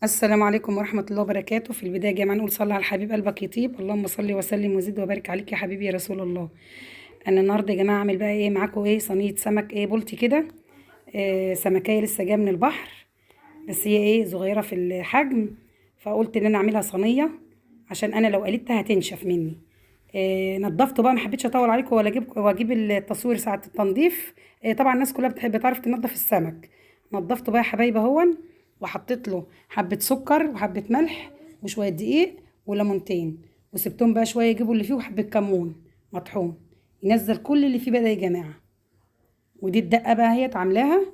السلام عليكم ورحمة الله وبركاته. في البداية يا جماعة نقول صلى على الحبيب قلبك يطيب. اللهم صل وسلم وزد وبارك عليك يا حبيبي يا رسول الله. انا النهارده يا جماعة اعمل بقى ايه معاكم؟ ايه صينية سمك ايه بولتي كده. سمكية لسه جاية من البحر، بس هي ايه صغيرة في الحجم، فقلت ان انا اعملها صينية عشان انا لو قليتها هتنشف مني. نضفته بقى، ما حبيتش اطول عليكم ولا اجيب التصوير ساعة التنظيف. طبعا الناس كلها بتحب تعرف تنظف السمك. نضفته بقى يا حبايبي اهون، وحطيت له حبة سكر وحبة ملح وشوية دقيق وليمونتين، وسبتهم بقى شوية يجيبوا اللي فيه، وحبة كمون مطحون ينزل كل اللي فيه بقى يا جماعة. ودي الدقة بقى هي عاملاها،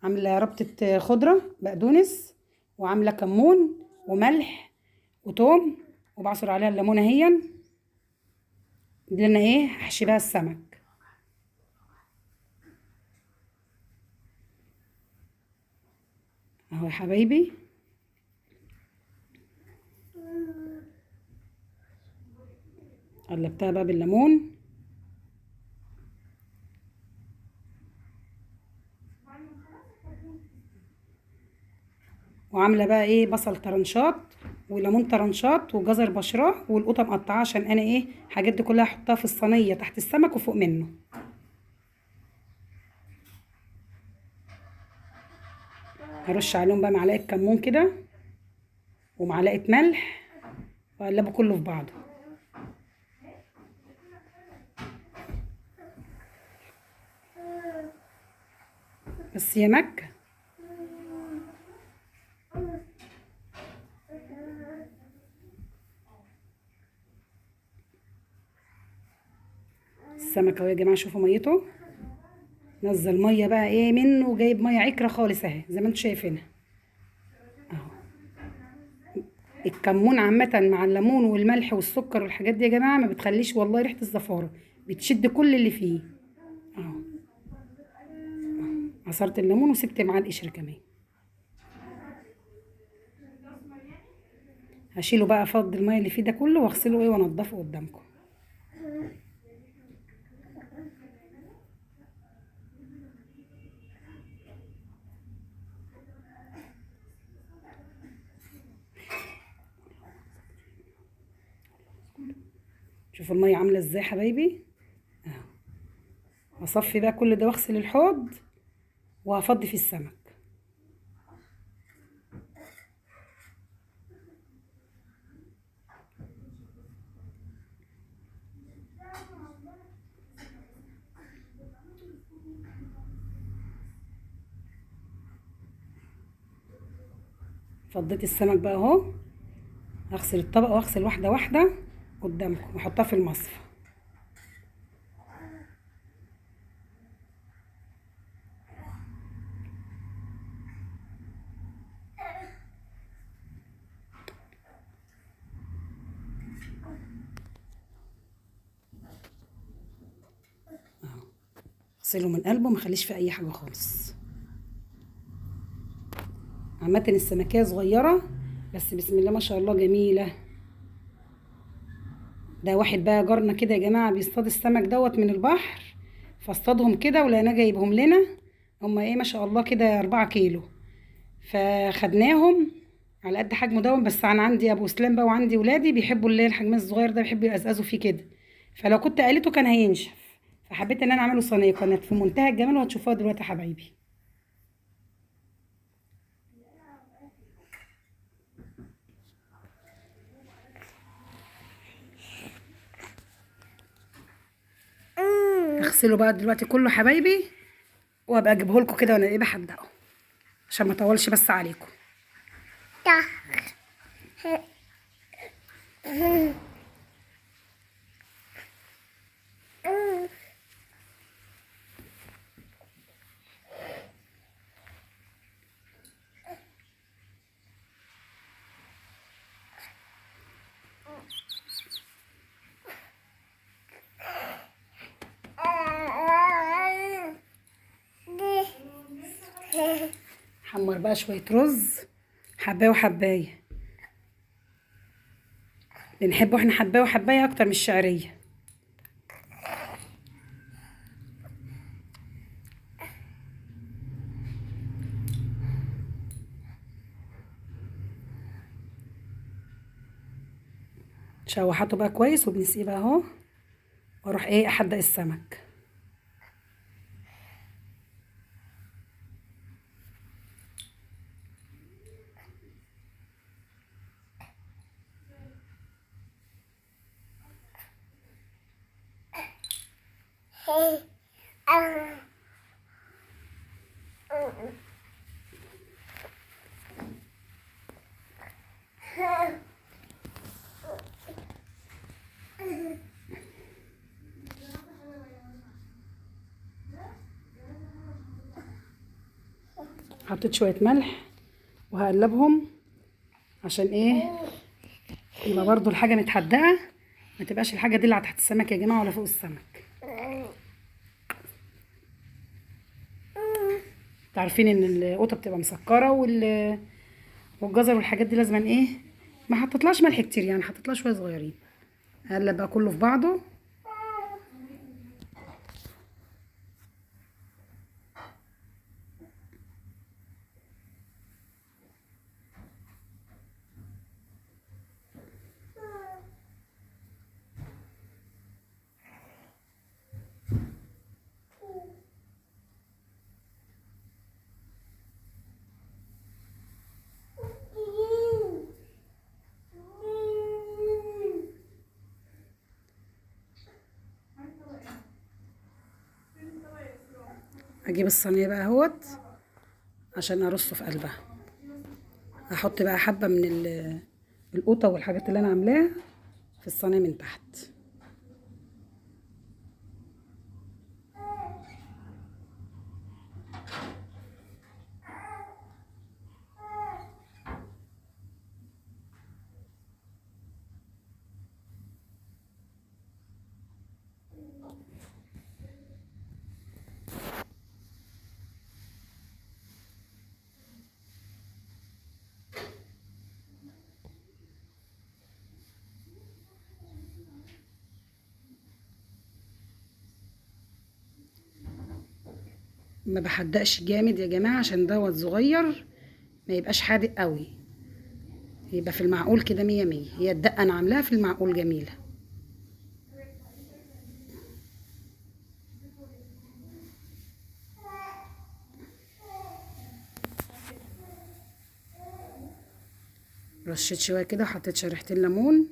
عاملة ربطة خضرة بقدونس، وعاملة كمون وملح وتوم، وبعصر عليها الليمونة اهي. دي انا ايه هحشي بقى السمك اهو يا حبايبي. قلبتها بقى بالليمون، وعامله بقى ايه بصل طرنشات وليمون طرنشات وجزر بشراه والقوطه مقطعاه، عشان انا ايه الحاجات دي كلها احطها في الصينيه تحت السمك وفوق منه. هرش عليهم بقى معلقه كمون كده ومعلقه ملح، واقلبه كله في بعضه. بس يا مكه، السمك اهو يا جماعه، شوفوا ميته، نزل ميه بقى ايه منه، جايب ميه عكره خالص اهي زي ما انتم شايفينها. الكمون عامه مع الليمون والملح والسكر والحاجات دي يا جماعه ما بتخليش والله ريحه الزفاره، بتشد كل اللي فيه. اهو عصرت الليمون وسبت معاه القشر كمان. هشيله بقى، افضي الميه اللي فيه ده كله واغسله ايه وانضفه قدامكم. شوفوا الميه عامله ازاي يا حبايبي. هصفي بقى كل ده واغسل الحوض وهفضي فيه السمك. فضيت السمك بقى اهو، هغسل الطبق واغسل واحده واحده قدامكم واحطها في المصفى. اغسله من قلبه، ما خليش فيه اي حاجه خالص. عامه السمكيه صغيره بس بسم الله ما شاء الله جميله. ده واحد بقى جارنا كده يا جماعه بيصطاد السمك دوت من البحر، فاصطادهم كده ولقيناه جايبهم لنا. هما ايه ما شاء الله كده 4 كيلو، فخدناهم على قد حجمه دون. بس انا عندي ابو اسلام بقى وعندي ولادي بيحبوا اللي هي الحجم الصغير ده، بيحبوا يقزقزوا فيه كده، فلو كنت قليته كان هينشف، فحبيت ان انا اعمله صينيه. كانت في منتهى الجمال وهتشوفوها دلوقتي يا حبايبي. اغسله بقى دلوقتي كله حبايبي، وابقى اجيبه لكم كده وانا ايه بحدقه، عشان ما اطولش بس عليكم. حمر بقى شويه رز، حبايه وحبايه، بنحبه احنا حبايه وحبايه اكتر من الشعريه. شوحته بقى كويس وبنسقيه بقى اهو، واروح ايه احدق السمك. حطيت شويه ملح وهقلبهم عشان ايه يبقى برضو الحاجه متحدقه، ما تبقاش الحاجه دي اللي على تحت السمك يا جماعه ولا فوق السمك. عارفين ان القوطه بتبقى مسكره والجزر والحاجات دي لازم ايه ما حطيتلاش ملح كتير، يعني حطيتلها شويه صغيرين. هقلب بقى كله في بعضه. اجيب الصينيه بقى اهوت عشان ارصه في قلبها. هحط بقى حبه من القوطه والحاجات اللي انا عاملاها في الصينيه من تحت. ما بحدقش جامد يا جماعه عشان دوت صغير، ما يبقاش حادق قوي، يبقى في المعقول كده مية مية. هي الدقه انا عاملاها في المعقول جميله. رشيت شويه كده وحطيت شريحتين ليمون،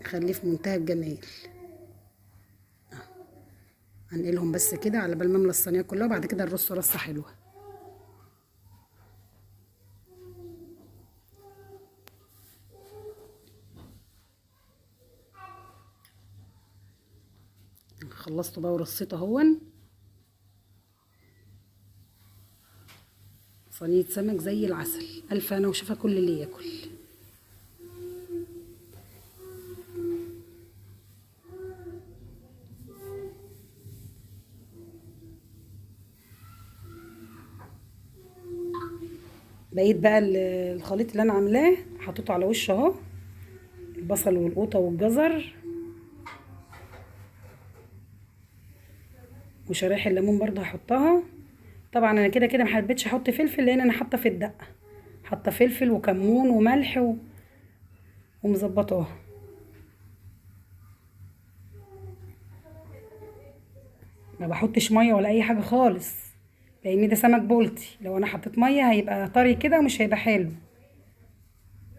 خليه في منتهى الجمال. هنقلهم بس كده على بال ما املى الصينيه كلها، وبعد كده نرص رصه حلوه. خلصته بقى ورصيته اهون. صينيه سمك زي العسل، الف انا وشفا كل اللي ياكل. بقيت بقى الخليط اللي انا عاملاه حطيته على وشه اهو، البصل والقوطه والجزر وشرايح الليمون برضه هحطها. طبعا انا كده كده ما حبيتش احط فلفل لان انا حاطه في الدقه، حاطه فلفل وكمون وملح ومظبطاه. ما بحطش ميه ولا اي حاجه خالص، لان ده سمك بولتي، لو انا حطيت ميه هيبقى طري كده ومش هيبقى حلو.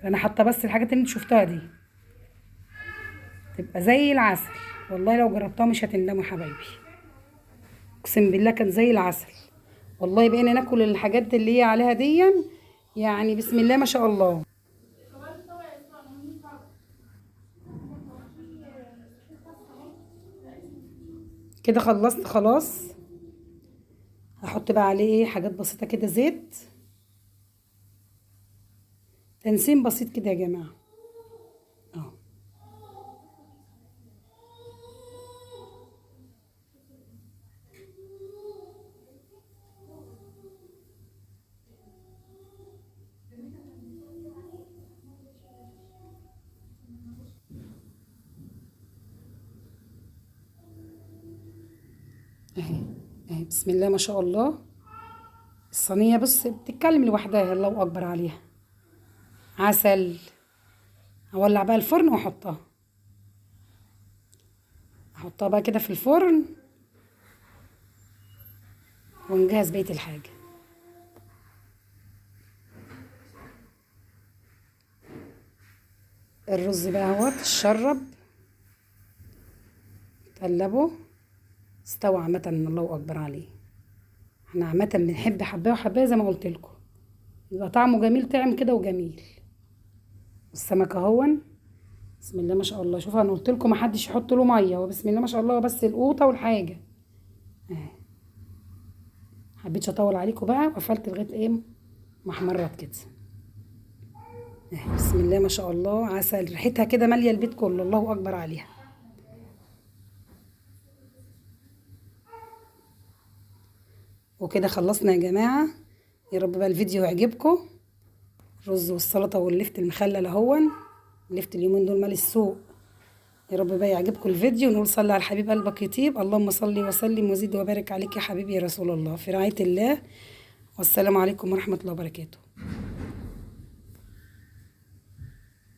انا حاطه بس الحاجات اللي انت شفتها دي، تبقى زي العسل. والله لو جربتها مش هتندموا يا حبايبي، اقسم بالله كان زي العسل. والله بقينا ناكل الحاجات اللي هي عليها دي، يعني بسم الله ما شاء الله. كده خلصت خلاص. هحط بقى عليه ايه حاجات بسيطه كده، زيت، تنسيم بسيط كده يا جماعه اهو. اهي اهي بسم الله ما شاء الله. الصينيه بص بتتكلم لوحدها، الله اكبر عليها. عسل هولع بقى الفرن واحطها بقى كده في الفرن ونجهز بقية الحاجة. الرز بقى اهوت اتشرب قلبه استوى عامة، الله اكبر عليه. احنا عامة بنحب حبايه وحبايه زي ما قلت لكم، يبقى طعمه جميل طعم كده وجميل. السمك اهون بسم الله ما شاء الله. شوفوا انا قلت لكم ما حدش يحط له ميه، وبسم الله ما شاء الله بس القوطه والحاجه اهي. حبيتش اطول عليكم بقى وقفلت لغايه ايه ما احمرت كده اهي. بسم الله ما شاء الله عسل، ريحتها كده ماليه البيت كله، الله اكبر عليها. وكده خلصنا يا جماعه. يا رب بقى الفيديو يعجبكم. الرز والسلطه واللفت المخلل اهون، اللفت اليومين دول مال السوق. يا رب بقى يعجبكم الفيديو، ونقول صلي على الحبيب قلبك يطيب. اللهم صل وسلم وزد وبارك عليك يا حبيبي يا رسول الله، في رعاية الله. والسلام عليكم ورحمة الله وبركاته.